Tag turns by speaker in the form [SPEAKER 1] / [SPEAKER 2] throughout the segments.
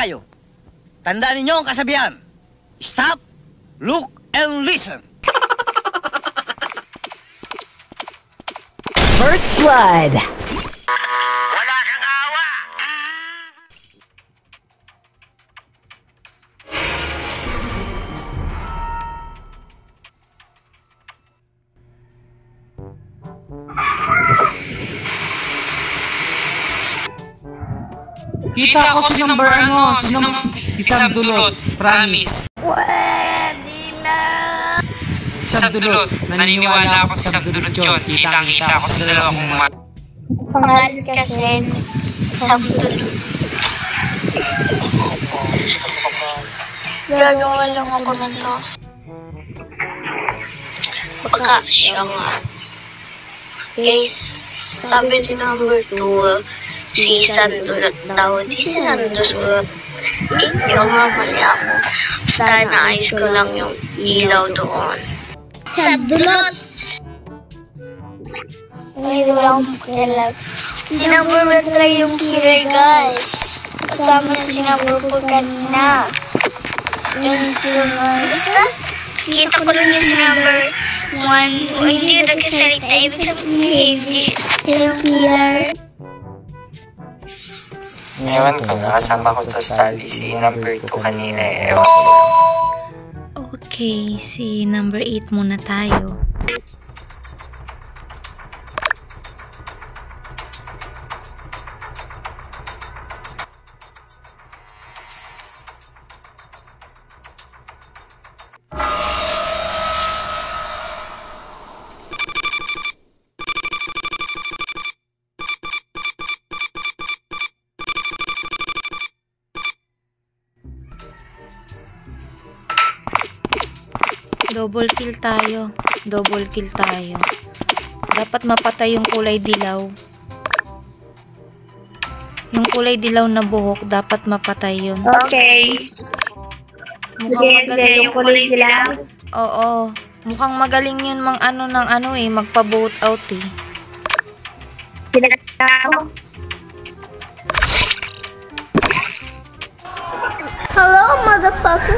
[SPEAKER 1] kayo. Tandaan ninyo ang kasabihan. Stop, look, and listen.
[SPEAKER 2] First blood.
[SPEAKER 1] Wala kang awa.
[SPEAKER 3] Kita ko si number si Sam Dulot, promise.
[SPEAKER 4] Pwede na.
[SPEAKER 3] Sam Dulot, naniniwala ako si Sam Dulot yun. Kitang-kita ko sa dalawa kong mata.
[SPEAKER 4] Pangalan kasi, Sabdul. Gagawa lang ako ng tos. Baka siya nga. Guys, sabi ni number 2, si Sandulot daw, di si Sandulot. Yung nga mali ako. Basta naayos ko lang yung ilaw doon. Sandulot! Hindi wala akong pakialam. Si number 1 talaga yung killer, guys. Kasama na si number 4 kanina. Yung basta, kita ko lang yung si number 1. O hindi yun nagkasalita. Ibig sabihin, hindi siya yung killer.
[SPEAKER 3] Ewan ko, nakasama ko sa study si number 2 kanina eh. Ewan ko.
[SPEAKER 5] Okay, si number 8 muna tayo. Double kill tayo. Double kill tayo. Dapat mapatay yung kulay dilaw. Yung kulay dilaw na buhok, dapat mapatay yun.
[SPEAKER 4] Okay.
[SPEAKER 5] Mukhang magaling
[SPEAKER 4] yung kulay dilaw.
[SPEAKER 5] Oo. Mukhang magaling yun magpa-vote out eh.
[SPEAKER 4] Hello, motherfucker.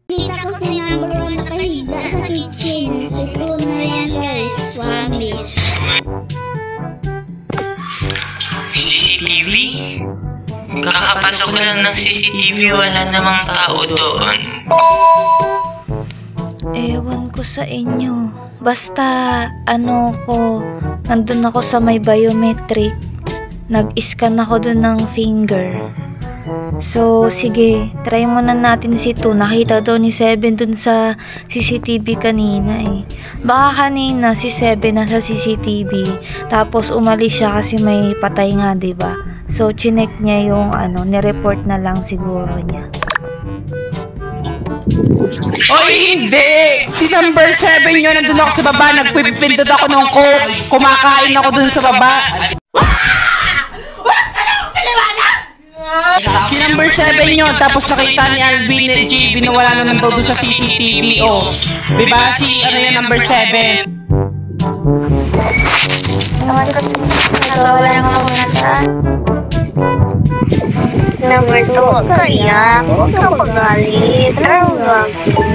[SPEAKER 6] Kita ko si number 1 nakahiga sa kitchen. Siguro na yan, guys. Swamis.
[SPEAKER 3] CCTV? Kakapasok ko lang ng CCTV, wala namang tao doon.
[SPEAKER 5] Ewan ko sa inyo. Basta, nandun ako sa may biometric. Nag-scan ako dun ng finger. So, sige, try muna natin si 2. Nakita daw ni 7 dun sa CCTV kanina eh. Baka kanina si 7 nasa CCTV, tapos umalis siya kasi may patay nga, diba? So, chinek niya yung nireport na lang siguro niya.
[SPEAKER 3] Oy, hindi! Si number 7 yun, nandun ako sa baba, nagpipindot ako ng coke, kumakain ako dun sa baba. Si number 7 yun, tapos nakita ni Alvin at JB na wala naman daw doon sa CCTV, oh. Diba si, number 7?
[SPEAKER 4] Naman kasi nagawa lang ako na saan. Number 2, huwag ka iyak. Huwag ka pagalit. Ano lang po?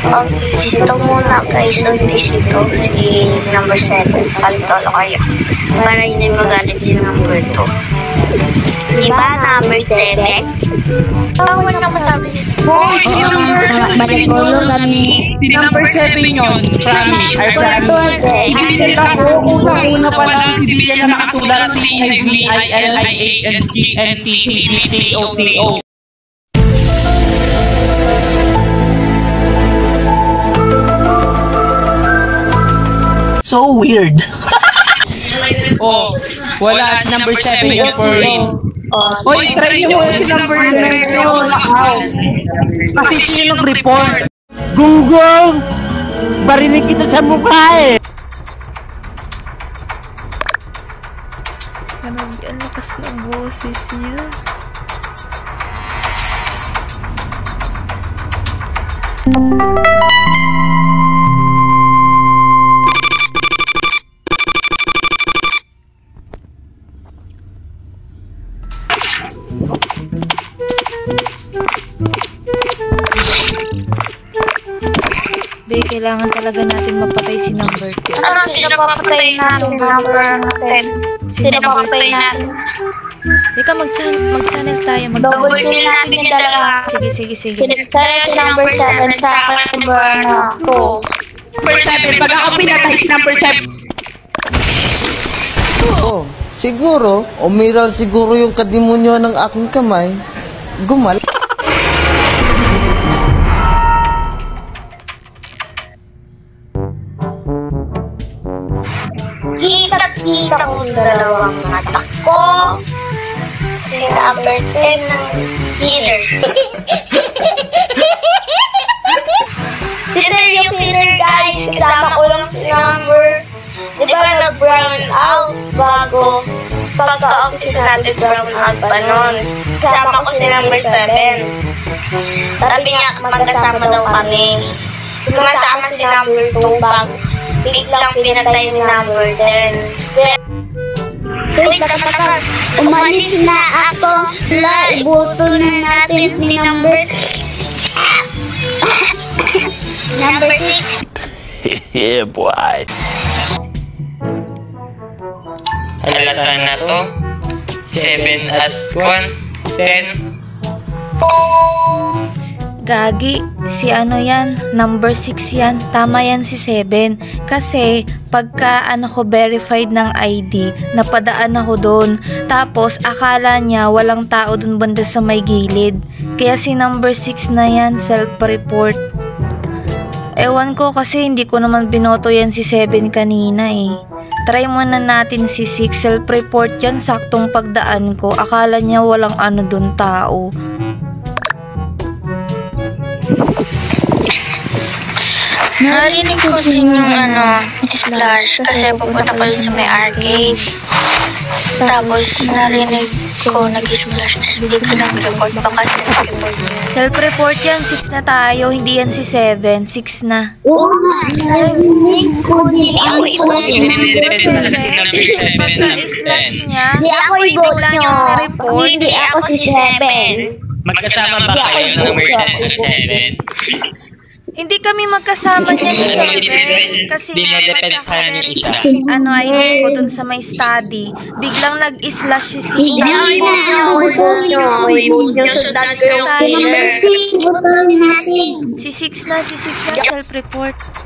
[SPEAKER 4] Okay, sito muna guys. Sito si number 7. Palitolo kayo. Para hindi magalit si number 2. Di ba number 7? Ako na masabi.
[SPEAKER 3] Hoy, si number 7 yun. Promise. I promise. Ibigay ako. Una pa lang si Bia na nakasulat CIVILIANTCBTOTO.
[SPEAKER 7] So weird.
[SPEAKER 3] Oh, wala si number 7 yung Corin. Hoy, try nyo muna si number 7 yung nakaw. Kasi siya yung nag-report.
[SPEAKER 1] Gunggong! Barinig kita sa mukha eh!
[SPEAKER 5] Ang lakas ng boses niya. Be, kailangan talaga natin mapatay si number 10.
[SPEAKER 4] Ano, sino papatay natin number 10? Sino papatay natin?
[SPEAKER 5] Teka, mag-channel tayo.
[SPEAKER 4] Double kill natin yung dalawa.
[SPEAKER 5] Sige.
[SPEAKER 4] Kaya si number 7 sa akin number 2.
[SPEAKER 3] Number 7, pag ako pinatay si number 7.
[SPEAKER 2] Oh, siguro, umiral siguro yung kadimonyo ng aking kamay. Gumal.
[SPEAKER 4] Kita ko yung dalawang mata ko. Si number 10 ng killer. Si Tel yung killer, guys. Kasama ko lang si number. Di ba nag-brown out bago pagka-office natin brown out pa nun. Kasama ko si number 7. Sabi niya magkasama daw kami. Sumasama si number 2 bago biglang pinatay ni number 10. Wait, tatagal. Umalis na ako. Ibuto na natin ni number... number 6.
[SPEAKER 1] Yeah, boy!
[SPEAKER 7] Halata na to. 7 at 1, 10.
[SPEAKER 5] Gagi, si ano yan? Number 6 yan. Tama yan si 7. Kasi, pagka ko verified ng ID, napadaan ako doon. Tapos, akala niya walang tao doon banda sa may gilid. Kaya si number 6 na yan, self-report. Ewan ko kasi hindi ko naman binoto yan si 7 kanina eh. Try muna natin si 6, self-report yan, saktong pagdaan ko. Akala niya walang ano doon tao.
[SPEAKER 4] Narinig ko din yung splash kasi pupunta pa rin sa may arcade. Tapos narinig ko nag-splash tapos hindi ka nag-report baka self-report yun.
[SPEAKER 5] Self-report yan, 6 na tayo, hindi yan si 7, 6 na.
[SPEAKER 6] Oo nga, narinig ko din ang
[SPEAKER 5] Pagka-slash niya,
[SPEAKER 6] Hindi ako i-vote
[SPEAKER 5] bigla
[SPEAKER 6] nyo.
[SPEAKER 5] niyang na-report.
[SPEAKER 6] Hindi ako si 7.
[SPEAKER 7] Magkasama ba kayo ng number 10 at 7?
[SPEAKER 5] Hindi kami magkasama niya ni 7 kasi nga
[SPEAKER 7] Dinidepensahan yung isa.
[SPEAKER 5] ID ko dun sa may study. Biglang nag-slash si 6
[SPEAKER 6] Hindi na ako i-vote nyo. I-vote nyo, sundan ko yung killer.
[SPEAKER 5] Si 6 na self-report.